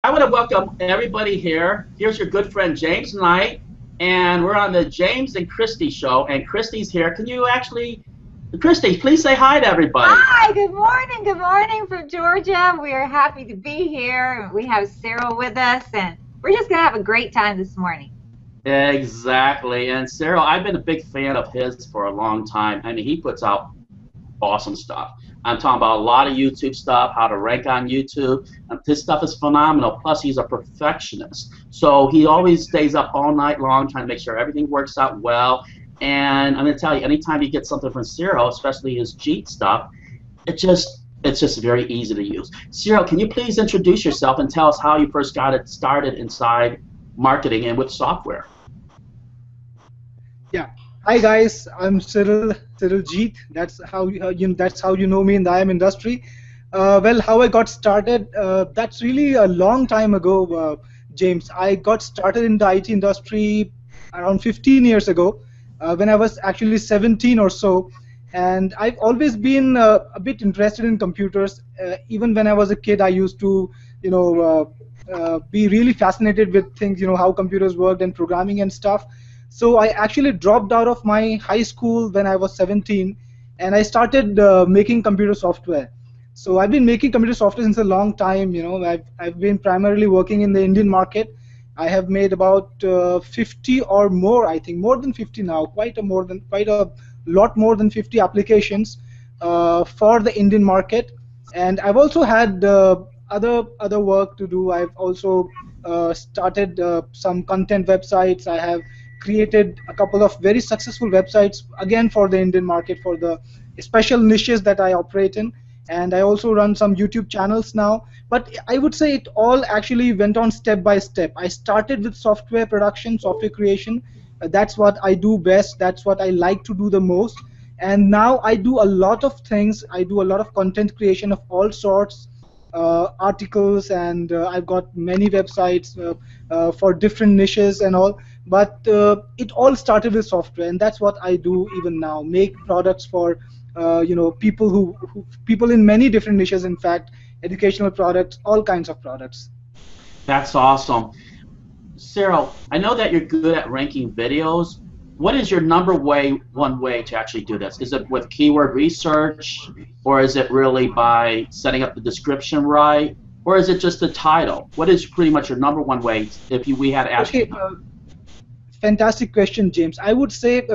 I want to welcome everybody here. Here's your good friend James Knight, and we're on the James and Christy show, and Christy's here. Can you actually, Christy, please say hi to everybody. Hi, good morning from Georgia. We are happy to be here. We have Cyril with us, and we're just going to have a great time this morning. Exactly, and Cyril, I've been a big fan of his for a long time. I mean, he puts out awesome stuff. I'm talking about a lot of YouTube stuff, how to rank on YouTube. His stuff is phenomenal. Plus, he's a perfectionist. So he always stays up all night long trying to make sure everything works out well. And I'm going to tell you, anytime you get something from Cyril, especially his Jeet stuff, it's just very easy to use. Cyril, can you please introduce yourself and tell us how you first got it started inside marketing and with software? Yeah. Hi guys, I'm Cyril Jeet. That's how you know me in the IM industry. Well, how I got started, that's really a long time ago, James. I got started in the IT industry around 15 years ago, when I was actually 17 or so, and I've always been a bit interested in computers. Even when I was a kid, I used to, be really fascinated with things, how computers worked and programming and stuff. So I actually dropped out of my high school when I was 17, and I started making computer software. So I've been making computer software since a long time. I've been primarily working in the Indian market. I have made about 50 or more, I think, more than 50 now, quite a lot more than 50 applications for the Indian market. And I've also had other work to do. I've also started some content websites. I have created a couple of very successful websites, again for the Indian market, for the special niches that I operate in. And I also run some YouTube channels now. But I would say it all actually went on step by step. I started with software production, software creation. That's what I do best. That's what I like to do the most. And now I do a lot of things. I do a lot of content creation of all sorts, articles, and I've got many websites for different niches and all. But it all started with software, and that's what I do even now. Make products for people in many different niches. In fact, educational products, all kinds of products. That's awesome. Cyril, I know that you're good at ranking videos. What is your one way to actually do this? Is it with keyword research, or is it really by setting up the description right, or is it just the title? What is pretty much your one way if we had to ask you? Fantastic question, James. I would say,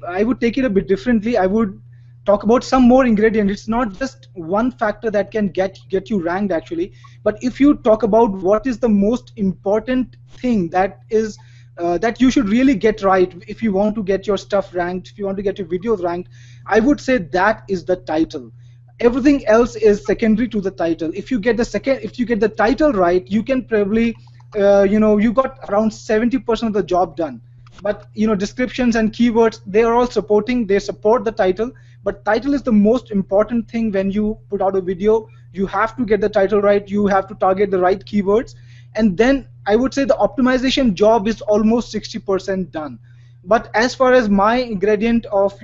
I would take it a bit differently. I would talk about some more ingredients. It's not just one factor that can get you ranked, actually. But if you talk about what is the most important thing that you should really get right if you want to get your stuff ranked, if you want to get your videos ranked, I would say that is the title. Everything else is secondary to the title. If you get the title right, you can probably, you got around 70% of the job done. But descriptions and keywords, they support the title. But title is the most important thing when you put out a video. You have to get the title right. You have to target the right keywords, and then I would say the optimization job is almost 60% done. But as far as my ingredient of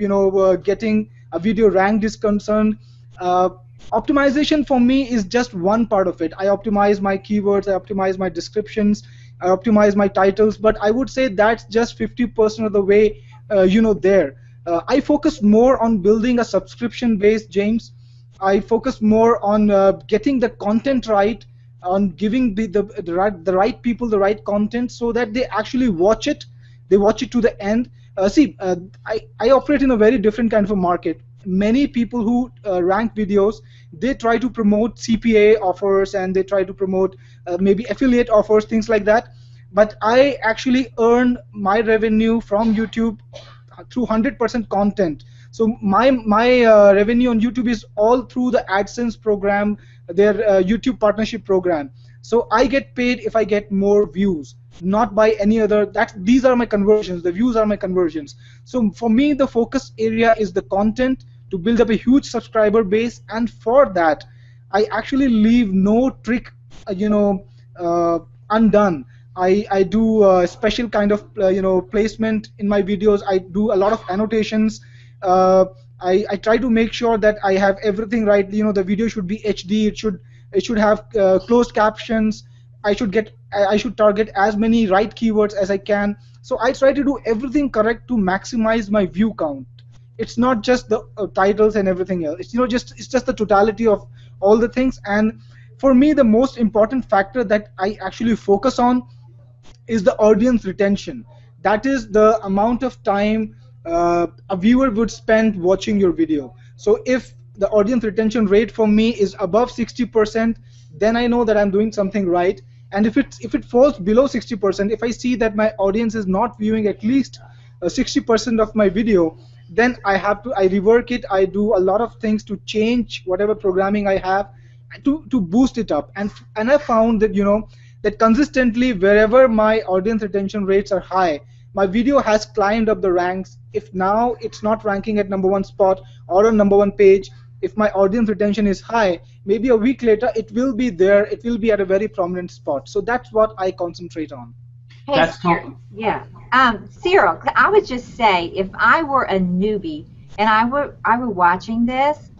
getting a video ranked is concerned, optimization for me is just one part of it. I optimize my keywords, I optimize my descriptions, I optimize my titles, but I would say that's just 50% of the way there. I focus more on building a subscription base, James. I focus more on getting the content right, on giving the right people the right content so that they actually watch it. They watch it to the end. I operate in a very different kind of a market. Many people who rank videos, they try to promote CPA offers, and they try to promote maybe affiliate offers, things like that. But I actually earn my revenue from YouTube through 100% content. So my revenue on YouTube is all through the AdSense program, their YouTube partnership program. So I get paid if I get more views, not by any other. These are my conversions. The views are my conversions. So for me, the focus area is the content, to build up a huge subscriber base, and for that, I actually leave no trick, undone. I do a special kind of placement in my videos. I do a lot of annotations. I try to make sure that I have everything right. The video should be HD. It should have closed captions. I should target as many right keywords as I can. So I try to do everything correct to maximize my view count. It's not just the titles and everything else. It's just the totality of all the things. And for me, the most important factor that I actually focus on is the audience retention. That is the amount of time a viewer would spend watching your video. So if the audience retention rate for me is above 60%, then I know that I'm doing something right. And if it falls below 60%, if I see that my audience is not viewing at least 60% of my video, then I rework it. I do a lot of things to change whatever programming I have to boost it up. And I found that that consistently, wherever my audience retention rates are high, my video has climbed up the ranks. If now it's not ranking at #1 spot or on #1 page, if my audience retention is high, maybe a week later it will be there. It will be at a very prominent spot. So that's what I concentrate on. Hey, That's Cyril, yeah. Cyril, I would just say, if I were a newbie and I were watching this,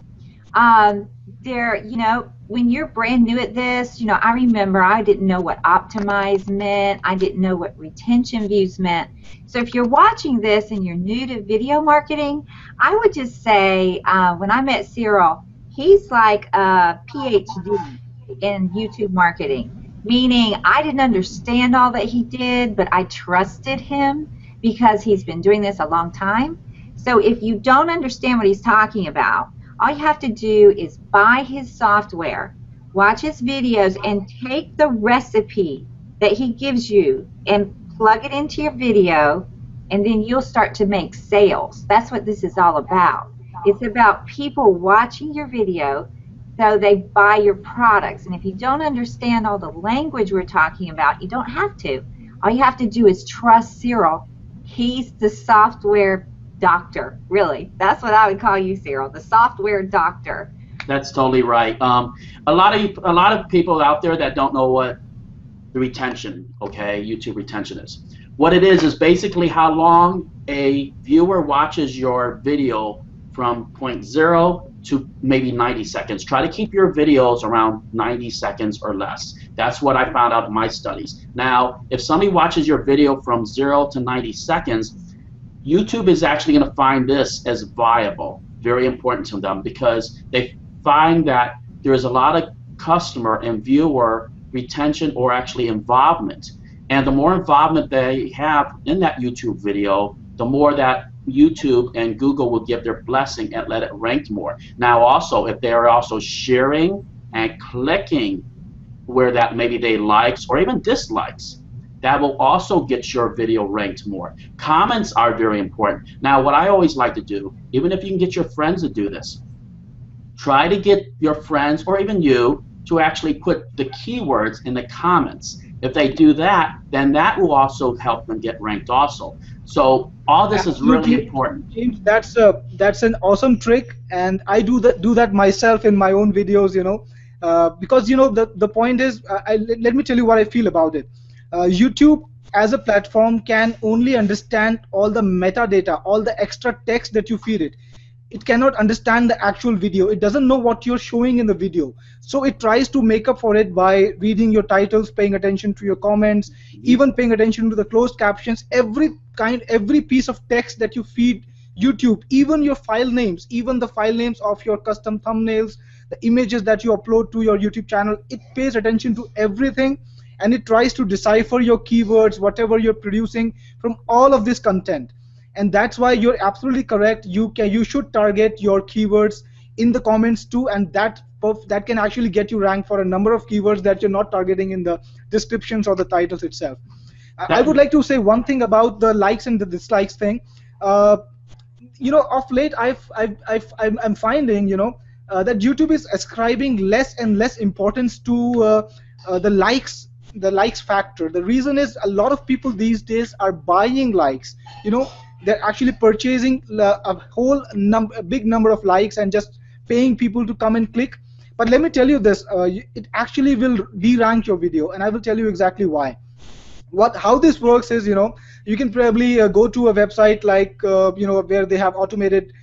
when you're brand new at this, I remember I didn't know what optimize meant. I didn't know what retention views meant. So if you're watching this and you're new to video marketing, I would just say, when I met Cyril, he's like a PhD in YouTube marketing, meaning I didn't understand all that he did, but I trusted him because he's been doing this a long time. So if you don't understand what he's talking about, all you have to do is buy his software, watch his videos, and take the recipe that he gives you and plug it into your video, and then you'll start to make sales. That's what this is all about. It's about people watching your video so they buy your products. And if you don't understand all the language we're talking about, you don't have to. All you have to do is trust Cyril. He's the software doctor, really. That's what I would call you, Cyril, the software doctor. That's totally right. A lot of people out there that don't know what the retention, YouTube retention is. What it is basically how long a viewer watches your video from point 0 to maybe 90 seconds. Try to keep your videos around 90 seconds or less. That's what I found out in my studies. Now, if somebody watches your video from 0 to 90 seconds, YouTube is actually going to find this as viable, very important to them, because they find that there is a lot of customer and viewer retention or actually involvement. And the more involvement they have in that YouTube video, the more that YouTube and Google will give their blessing and let it rank more. Now also, if they are also sharing and clicking where that maybe they likes or even dislikes, that will also get your video ranked more. Comments are very important. Now, what I always like to do, even if you can get your friends to do this, try to get your friends or even you to actually put the keywords in the comments. If they do that, then that will also help them get ranked also. So all this is really important. James, that's an awesome trick, and I do that myself in my own videos, because the point is, let me tell you what I feel about it. YouTube as a platform can only understand all the metadata, all the extra text that you feed it. It cannot understand the actual video. It doesn't know what you're showing in the video. So it tries to make up for it by reading your titles, paying attention to your comments, even paying attention to the closed captions, every piece of text that you feed YouTube, even your file names, even the file names of your custom thumbnails, the images that you upload to your YouTube channel. It pays attention to everything, and it tries to decipher your keywords, whatever you're producing, from all of this content. And that's why you're absolutely correct. You should target your keywords in the comments too, and that can actually get you ranked for a number of keywords that you're not targeting in the descriptions or the titles itself. I would like to say one thing about the likes and the dislikes thing. Of late I'm finding that YouTube is ascribing less and less importance to the likes factor. The reason is a lot of people these days are buying likes. They're actually purchasing a big number of likes and just paying people to come and click. But let me tell you this, it actually will de-rank your video, and I will tell you exactly why. How this works is, you can probably go to a website like where they have automated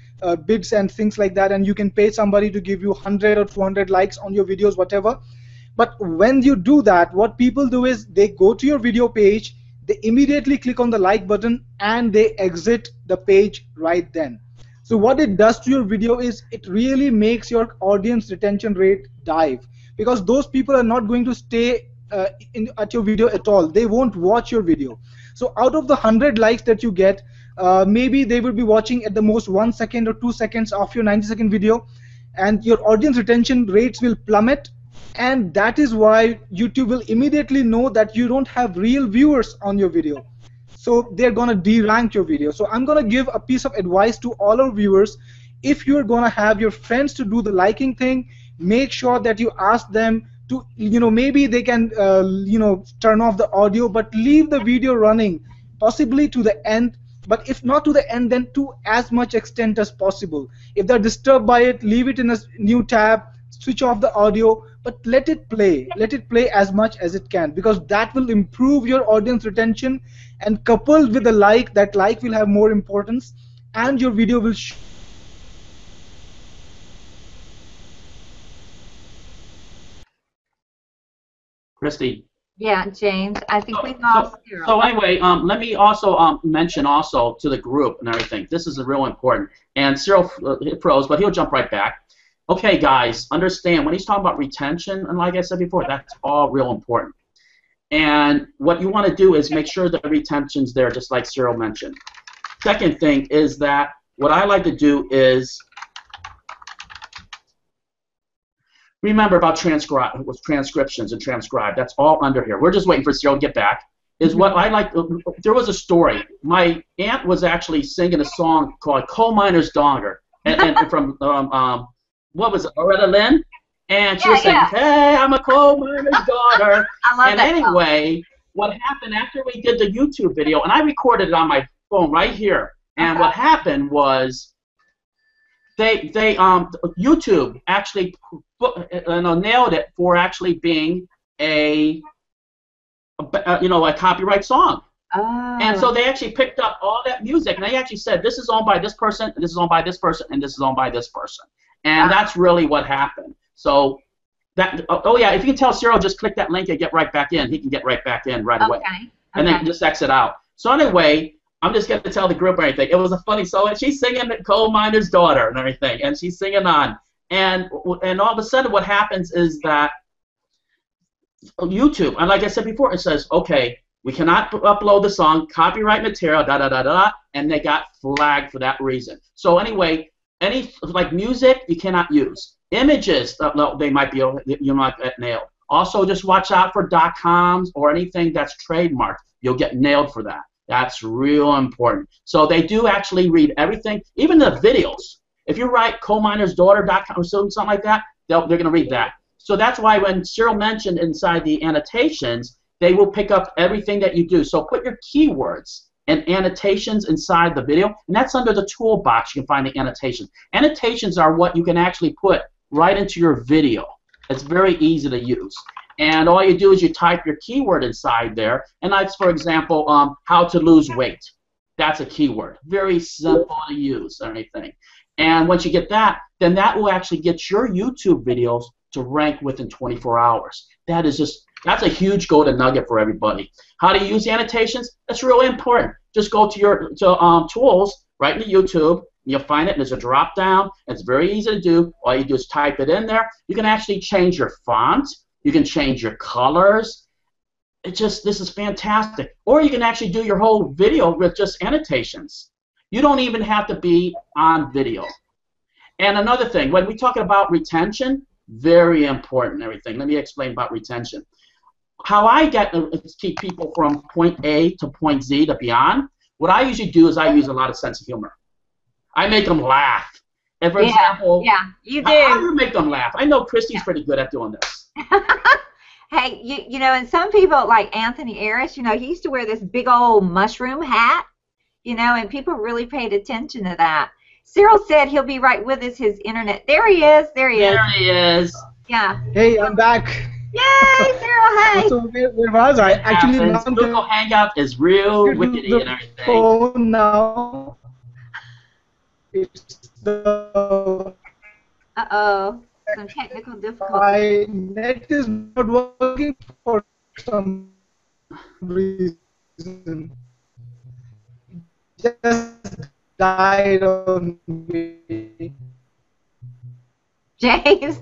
bids and things like that, and you can pay somebody to give you 100 or 200 likes on your videos, whatever. But when you do that, what people do is they go to your video page, they immediately click on the like button, and they exit the page right then. So what it does to your video is it really makes your audience retention rate dive, because those people are not going to stay at your video at all. They won't watch your video. So out of the 100 likes that you get, maybe they will be watching at the most 1 second or 2 seconds of your 90-second video, and your audience retention rates will plummet. And that is why YouTube will immediately know that you don't have real viewers on your video. So they're going to de-rank your video. So I'm going to give a piece of advice to all our viewers. If you're going to have your friends to do the liking thing, make sure that you ask them to, maybe they can, turn off the audio, but leave the video running, possibly to the end. But if not to the end, then to as much extent as possible. If they're disturbed by it, leave it in a new tab, switch off the audio, but let it play. Let it play as much as it can, because that will improve your audience retention, and coupled with the like, that like will have more importance, and your video will Christy. Yeah, James, I think we lost Cyril. So anyway, let me also mention also to the group and everything. This is real important. And Cyril froze, but he'll jump right back. Okay, guys, understand when he's talking about retention, and like I said before, that's all real important. And what you want to do is make sure the retention's there, just like Cyril mentioned. Second thing is that what I like to do is remember about transcriptions and transcribe. That's all under here. We're just waiting for Cyril to get back. Is what I like. There was a story. My aunt was actually singing a song called "Coal Miner's Daughter," and from what was it, Loretta Lynn? And she was saying, "Hey, I'm a coal miner's daughter." I love and that anyway, what happened after we did the YouTube video, and I recorded it on my phone right here. And what happened was they YouTube actually nailed it for actually being a copyright song. Oh. And so they actually picked up all that music, and they actually said, this is owned by this person, and this is owned by this person, and this is owned by this person. And that's really what happened. So that, oh yeah, if you can tell Cyril, just click that link and get right back in. He can get right back in right away. And then just exit out. So anyway, I'm just going to tell the group everything. It was a funny song. She's singing Coal Miner's Daughter and everything, and she's singing on. And all of a sudden what happens is that YouTube, and like I said before, it says, okay, we cannot upload the song, copyright material, da-da-da-da-da, and they got flagged for that reason. So anyway, any like music you cannot use. Images, they might be, you might get nailed. Also, just watch out for .coms or anything that's trademarked. You'll get nailed for that. That's real important. So they do actually read everything, even the videos. If you write coalminersdaughter.com or something like that, they're going to read that. So that's why when Cyril mentioned inside the annotations, they will pick up everything that you do. So put your keywords and annotations inside the video, and that's under the toolbox. You can find the annotations. Annotations are what you can actually put right into your video. It's very easy to use. And all you do is you type your keyword inside there, and that's, for example, how to lose weight. That's a keyword. Very simple to use or anything. And once you get that, then that will actually get your YouTube videos to rank within 24 hours. That is just, that's a huge golden nugget for everybody. How to use annotations? That's really important. Just go to your tools, right into YouTube. You'll find it. There's a drop down. It's very easy to do. All you do is type it in there. You can actually change your font. You can change your colors. This is fantastic. Or you can actually do your whole video with just annotations. You don't even have to be on video. And another thing, when we're talking about retention, very important, everything. Let me explain about retention. How I get to keep people from point A to point Z to beyond, what I usually do is I use a lot of sense of humor. I make them laugh. And for example, you do. How do you make them laugh? I know Christy's pretty good at doing this. Hey, you know, and some people like Anthony Ayers, you know, he used to wear this big old mushroom hat, you know, and people really paid attention to that. Cyril said he'll be right with us, his internet. There he is. There he is. There he is. Yeah. Hey, I'm back. Yay, Cyril, hey. So where was I? Actually, now Google Hangout is real wickedy and everything. Phone now. It's the. Uh-oh. some technical difficulties. My net is not working for some reason. It just died on me. James,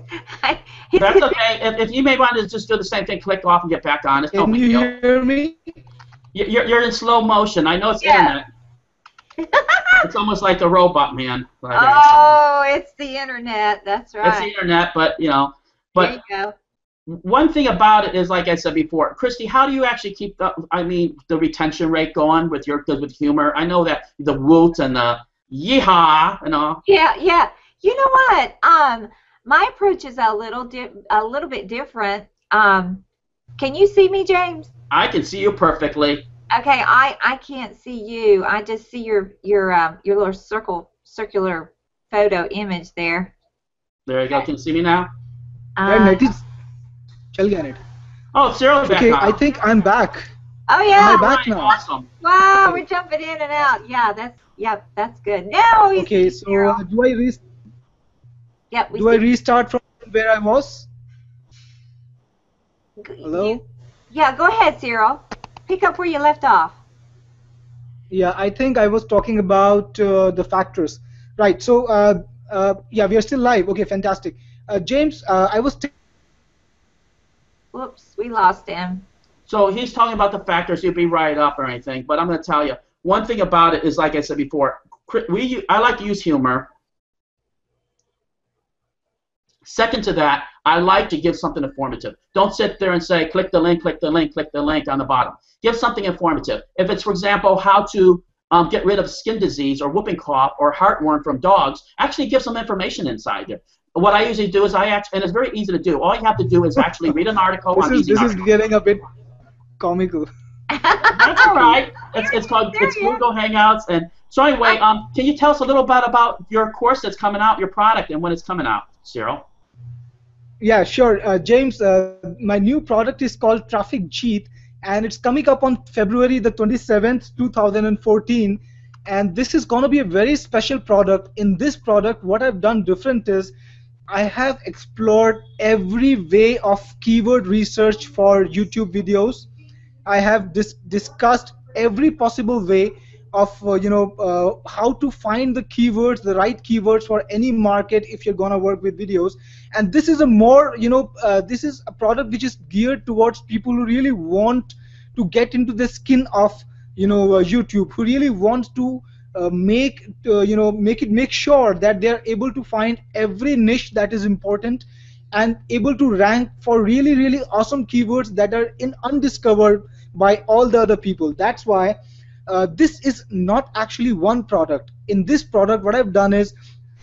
That's okay. If you may want to just do the same thing, click off and get back on. It's no Can big you deal. hear me? You're in slow motion. I know it's Yeah. internet. It's almost like the robot man. Oh, it's the internet. That's right. It's the internet, but you know. There you But go. one thing about it is, like I said before, Christy, how do you actually keep the retention rate going with with humor? I know that the woot and the yeehaw and all. Yeah. You know what? My approach is a little bit different. Can you see me, James? I can see you perfectly. Okay, I can't see you. I just see your little circular photo image there. There you go. Can you see me now? यार net is चल गया net. Oh, Cyril's back Okay, now. I think I'm back. Oh Am yeah. I back Right, now? awesome. Wow, we're jumping in and out. Yeah, that's good. Now we Okay, see so Cyril. Yep, we do I see. restart from where I was? Hello? Yeah, go ahead, Cyril. Pick up where you left off. Yeah, I think I was talking about the factors. Right, so yeah, we are still live. Okay, fantastic. James, I was Whoops, we lost him. So he's talking about the factors. You'll be right up or anything, but I'm going to tell you one thing about it is, like I said before, I like to use humor. Second to that, I like to give something informative. Don't sit there and say, click the link, click the link, click the link on the bottom. Give something informative. If it's, for example, how to get rid of skin disease or whooping cough or heartworm from dogs, actually give some information inside there. What I usually do is and it's very easy to do. All you have to do is actually read an article. this is getting a bit comical. That's all right. It's Google Hangouts. And so anyway, can you tell us a little bit about your course that's coming out, your product, and when it's coming out, Cyril? Yeah, sure. James, my new product is called Traffic Jeet, and it's coming up on February the 27th, 2014. And this is going to be a very special product. In this product, what I've done different is I have explored every way of keyword research for YouTube videos. I have discussed every possible way of how to find the keywords, the right keywords for any market if you're gonna work with videos. And this is a more this is a product which is geared towards people who really want to get into the skin of YouTube, who really want to make sure that they are able to find every niche that is important and able to rank for really awesome keywords that are undiscovered by all the other people. That's why this is not actually one product. In this product, what I've done is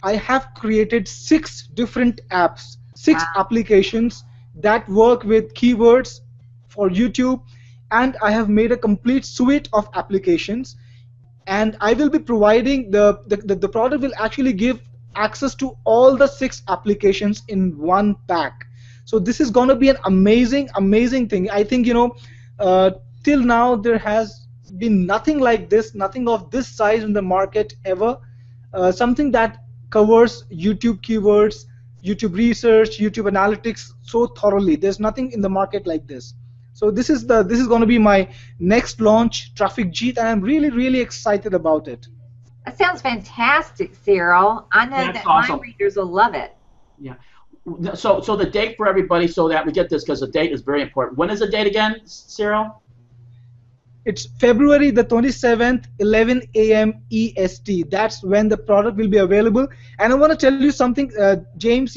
I have created 6 different apps, 6 applications that work with keywords for YouTube, and I have made a complete suite of applications. And I will be providing the product will actually give access to all the 6 applications in one pack. So this is going to be an amazing thing. I think till now there has been nothing like this, nothing of this size in the market ever. Something that covers YouTube keywords, YouTube research, YouTube analytics so thoroughly. There's nothing in the market like this. So this is going to be my next launch, Traffic Jeet, and I'm really excited about it. That sounds fantastic, Cyril. I know That's that awesome. my readers will love it. Yeah. So the date for everybody, so that we get this, because the date is very important. When is the date again, Cyril? It's February the 27th, 11 a.m. EST. That's when the product will be available. And I want to tell you something, James.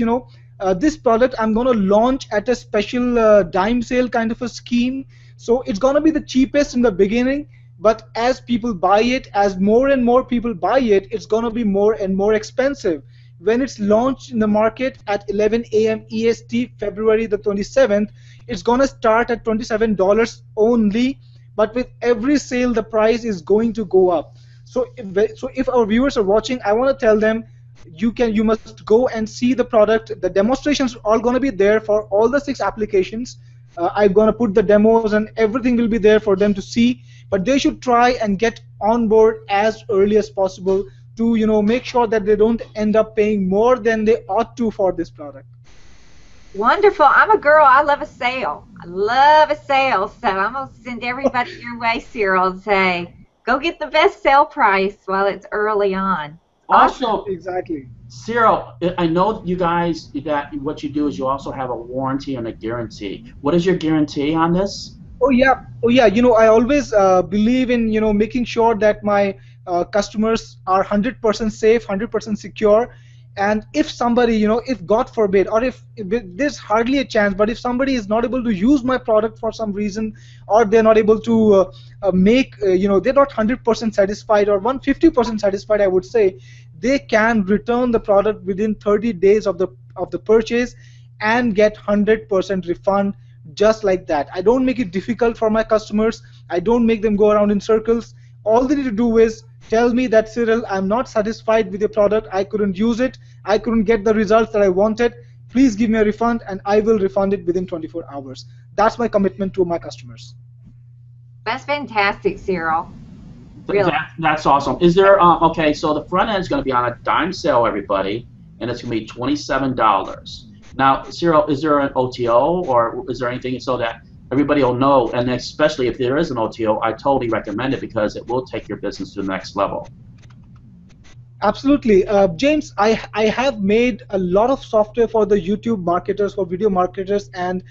This product I'm going to launch at a special dime sale kind of a scheme. So it's going to be the cheapest in the beginning, but as people buy it, as more and more people buy it, it's going to be more and more expensive. When it's launched in the market at 11 a.m. EST, February the 27th, it's going to start at $27 only, but with every sale, the price is going to go up. So if our viewers are watching, I want to tell them, you must go and see the product. The demonstrations are all going to be there for all the 6 applications. I'm going to put the demos and everything will be there for them to see, but they should try and get on board as early as possible to make sure that they don't end up paying more than they ought to for this product. Wonderful. I'm a girl. I love a sale. I love a sale. So I'm going to send everybody your way, Cyril, and say, go get the best sale price while it's early on. Awesome. Also, Exactly. Cyril, I know you guys that what you do is you also have a warranty and a guarantee. What is your guarantee on this? Oh yeah. I always believe in making sure that my customers are 100% safe, 100% secure. And if somebody, if God forbid, or if there's hardly a chance, but if somebody is not able to use my product for some reason, or they're not able to they're not 100% satisfied or 150% satisfied, I would say, they can return the product within 30 days of the purchase and get 100% refund just like that. I don't make it difficult for my customers. I don't make them go around in circles. All they need to do is tell me that, Cyril, I'm not satisfied with your product. I couldn't use it. I couldn't get the results that I wanted. Please give me a refund, and I will refund it within 24 hours. That's my commitment to my customers. That's fantastic, Cyril. Really. That's awesome. Is there okay? So the front end is going to be on a dime sale, everybody, and it's going to be $27. Now, Cyril, is there an OTO or is there anything so that everybody will know? And especially if there is an OTO, I totally recommend it because it will take your business to the next level. Absolutely. James, I have made a lot of software for the YouTube marketers, for video marketers, and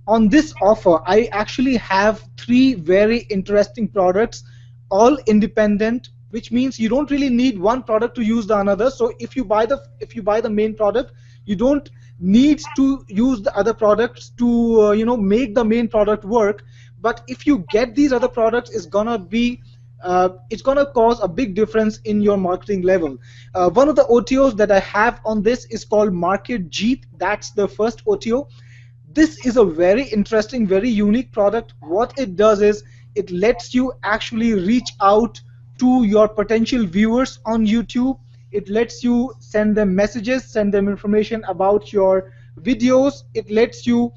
on this offer, I actually have 3 very interesting products, all independent, which means you don't really need one product to use the another. So if you buy the main product, you don't need to use the other products to make the main product work. But if you get these other products, it's gonna cause a big difference in your marketing level. One of the OTOs that I have on this is called Market Jeet. That's the first OTO. This is a very interesting, very unique product. What it does is it lets you actually reach out to your potential viewers on YouTube. It lets you send them messages, send them information about your videos. It lets you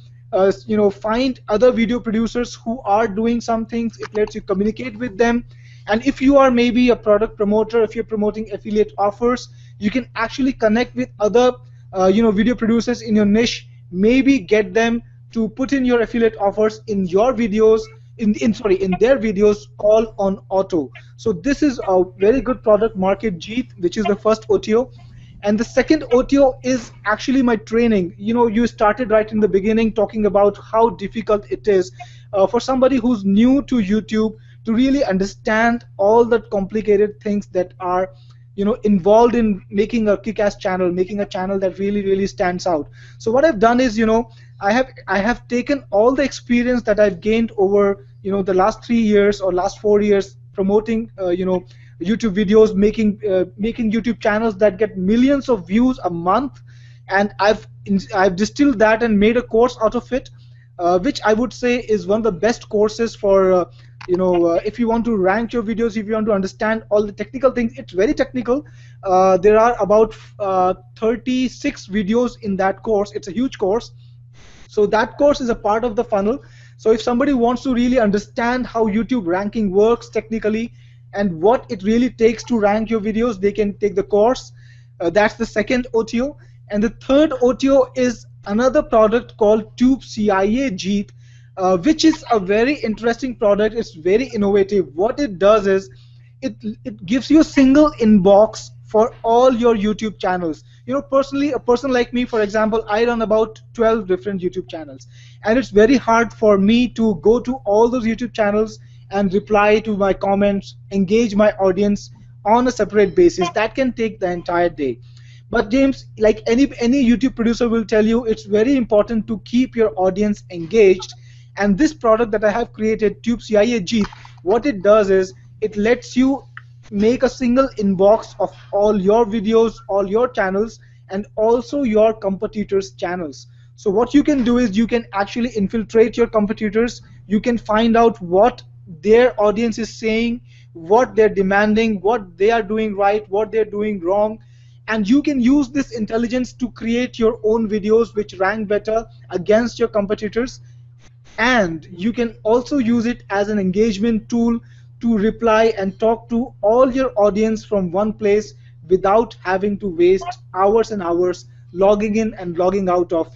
find other video producers who are doing some things. It lets you communicate with them. And if you are maybe a product promoter, if you're promoting affiliate offers, you can actually connect with other video producers in your niche, maybe get them to put in your affiliate offers in your videos, in their videos, all on auto. So this is a very good product, Market Jeet, which is the first OTO. And the second OTO is actually my training. You started right in the beginning talking about how difficult it is for somebody who's new to YouTube to really understand all the complicated things that are involved in making a kick-ass channel, making a channel that really, really stands out. So what I've done is, I have taken all the experience that I've gained over the last 3 years or last 4 years promoting YouTube videos, making YouTube channels that get millions of views a month, and I've distilled that and made a course out of it, which I would say is one of the best courses for if you want to rank your videos, if you want to understand all the technical things. It's very technical. There are about 36 videos in that course. It's a huge course. So that course is a part of the funnel. So if somebody wants to really understand how YouTube ranking works technically and what it really takes to rank your videos, they can take the course. That's the second OTO. And the third OTO is another product called Tube CIA Jeet, which is a very interesting product. It's very innovative. What it does is it gives you a single inbox for all your YouTube channels. Personally, a person like me, for example, I run about 12 different YouTube channels, and it's very hard for me to go to all those YouTube channels and reply to my comments, engage my audience on a separate basis. That can take the entire day. But James, like any YouTube producer will tell you, it's very important to keep your audience engaged. And this product that I have created, Tube CIA Jeet, what it does is it lets you make a single inbox of all your videos, all your channels, and also your competitors' channels. So what you can do is you can actually infiltrate your competitors. You can find out what their audience is saying, what they're demanding, what they are doing right, what they're doing wrong, and you can use this intelligence to create your own videos which rank better against your competitors. And you can also use it as an engagement tool to reply and talk to all your audience from one place without having to waste hours and hours logging in and logging out of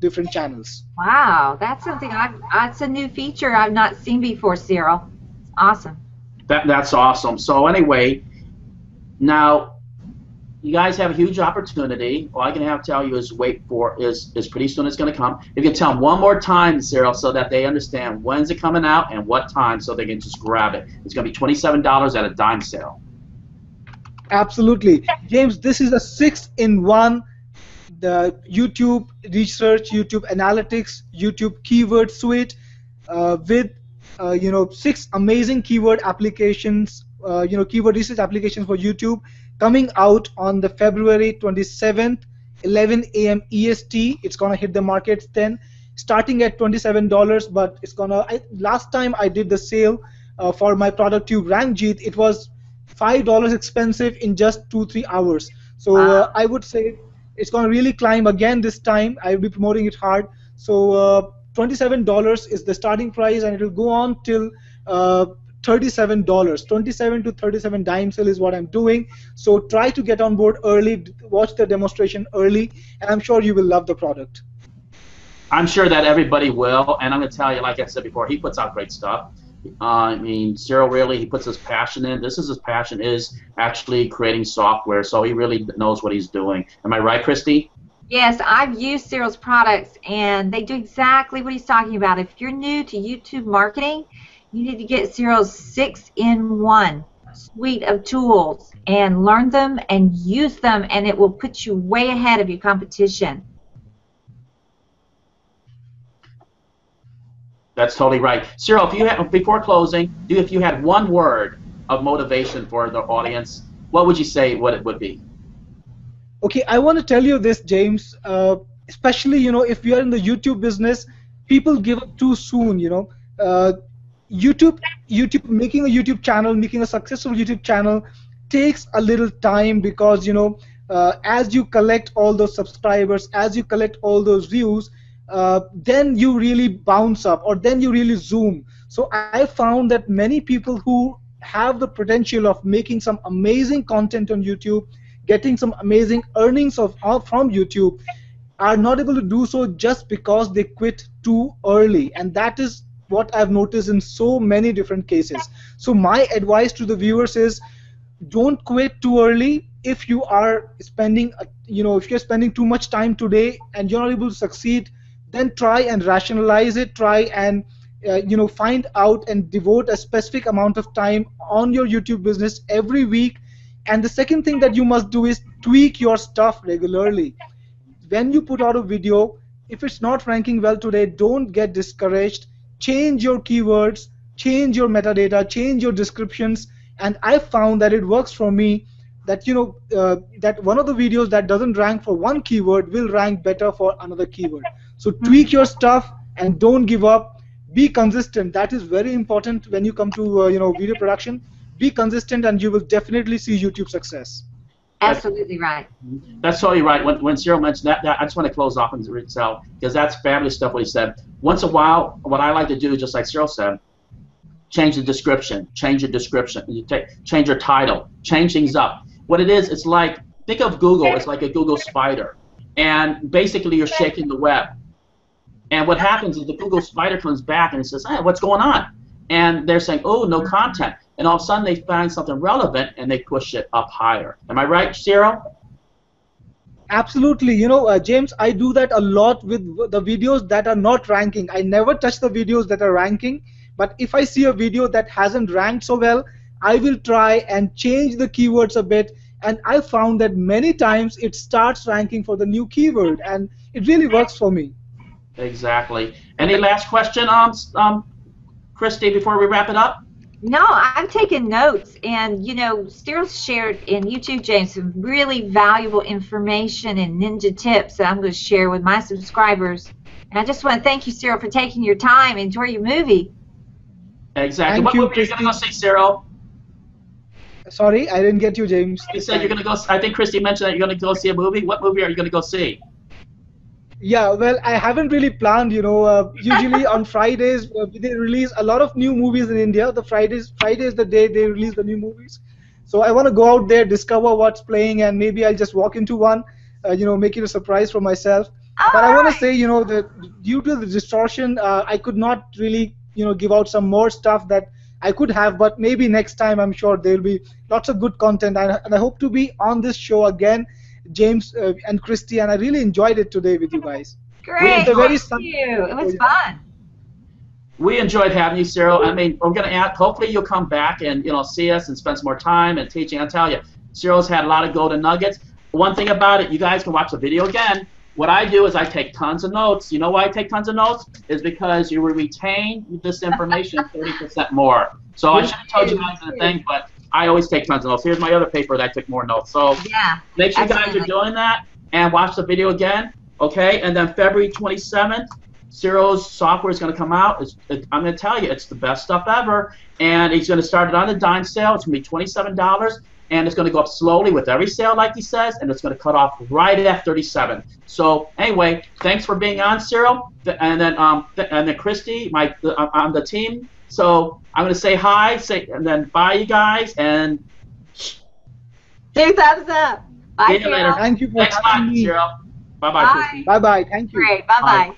different channels. Wow, that's something that's a new feature I've not seen before, Cyril. It's awesome. That's awesome. So anyway, now you guys have a huge opportunity. All I can have to tell you is wait for is pretty soon it's going to come. If you can tell them one more time, Cyril, so that they understand when's it coming out and what time, so they can just grab it. It's going to be $27 at a dime sale. Absolutely, James. This is a 6-in-1. The YouTube research, YouTube analytics, YouTube keyword suite with 6 amazing keyword applications, keyword research applications for YouTube, coming out on the February 27th, 11 a.m. EST. It's gonna hit the markets then, starting at $27. But it's gonna. Last time I did the sale for my product tube Rank Jeet, it was $5 expensive in just 2-3 hours. So Wow. I would say it's going to really climb again this time. I'll be promoting it hard. So $27 is the starting price, and it will go on till $37. 27 to 37 dime sale is what I'm doing. So try to get on board early, watch the demonstration early, and I'm sure you will love the product. I'm sure that everybody will, and I'm going to tell you, like I said before, he puts out great stuff. I mean, Cyril really, he puts his passion in. This is his passion, is actually creating software, so he really knows what he's doing. Am I right, Christy? Yes, I've used Cyril's products, and they do exactly what he's talking about. If you're new to YouTube marketing, you need to get Cyril's 6-in-1 suite of tools and learn them and use them, and it will put you way ahead of your competition. That's totally right. Cyril, if you had, before closing, if you had one word of motivation for the audience, what would you say what it would be? Okay, I want to tell you this, James. Especially, if you are in the YouTube business, people give up too soon. YouTube, making a YouTube channel, making a successful YouTube channel takes a little time, because as you collect all those subscribers, as you collect all those views, then you really bounce up, or then you really zoom. So I found that many people who have the potential of making some amazing content on YouTube, getting some amazing earnings from YouTube, are not able to do so just because they quit too early. And that is what I've noticed in so many different cases. So my advice to the viewers is, don't quit too early. If you are spending, if you're spending too much time today and you're not able to succeed, then try and rationalize it. Try and find out and devote a specific amount of time on your YouTube business every week. And the second thing that you must do is tweak your stuff regularly. When you put out a video, if it's not ranking well today, don't get discouraged. Change your keywords, change your metadata, change your descriptions. And I found that it works for me, that that one of the videos that doesn't rank for one keyword will rank better for another keyword. So tweak your stuff and don't give up. Be consistent. That is very important when you come to video production. Be consistent, and you will definitely see YouTube success. Absolutely right. That's totally right. When Cyril mentioned that, I just want to close off and itself, because that's fabulous stuff what he said. Once in a while, what I like to do, just like Cyril said, change the description, change your description, change your title, change things up. What it is, it's like, think of Google, it's like a Google spider. And basically you're shaking the web. And what happens is the Google spider comes back and it says, hey, what's going on? And they're saying, oh, no content. And all of a sudden they find something relevant and they push it up higher. Am I right, Cyril? Absolutely. James, I do that a lot with the videos that are not ranking. I never touch the videos that are ranking. But if I see a video that hasn't ranked so well, I will try and change the keywords a bit. And I found that many times it starts ranking for the new keyword, and it really works for me. Exactly. Any last question, Christy, before we wrap it up? No, I'm taking notes, and Cyril shared in YouTube, James, some really valuable information and ninja tips that I'm going to share with my subscribers. And I just want to thank you, Cyril, for taking your time. Enjoy your movie. Exactly. What movie are you going to go see, Cyril? Sorry, I didn't get you, James. You said you're going to go. I think Christy mentioned that you're going to go see a movie. What movie are you going to go see? Yeah, well, I haven't really planned. Usually on Fridays they release a lot of new movies in India. Friday is the day they release the new movies. So I want to go out there, discover what's playing, and maybe I'll just walk into one. Make it a surprise for myself. But I want to say, that due to the distortion, I could not really, give out some more stuff that I could have. But maybe next time, I'm sure there will be lots of good content. And I hope to be on this show again, James and Christy. And I really enjoyed it today with you guys. Great. Thank you. It was fun. We enjoyed having you, Cyril. I mean, we're going to add, hopefully you'll come back and, see us and spend some more time and teaching. I'll tell you, Cyril's had a lot of golden nuggets. One thing about it, you guys can watch the video again. What I do is I take tons of notes. You know why I take tons of notes? Is because you will retain this information 30% more. So I should have told you guys the thing, but I always take tons of notes. Here's my other paper that I took more notes. So make sure you guys are doing that and watch the video again. Okay, and then February 27th, Cyril's software is going to come out. I'm going to tell you, it's the best stuff ever. And he's going to start it on a dime sale. It's going to be $27. And it's going to go up slowly with every sale, like he says, and it's going to cut off right at 37. So anyway, thanks for being on, Cyril, and then Christy, on the team. So I'm going to say hi, and then bye, you guys, and 2 thumbs up. Bye, see you later. Thank you for having me, Cyril. Bye, Bye. Christy. Bye-bye. Thank you. Great. Bye-bye.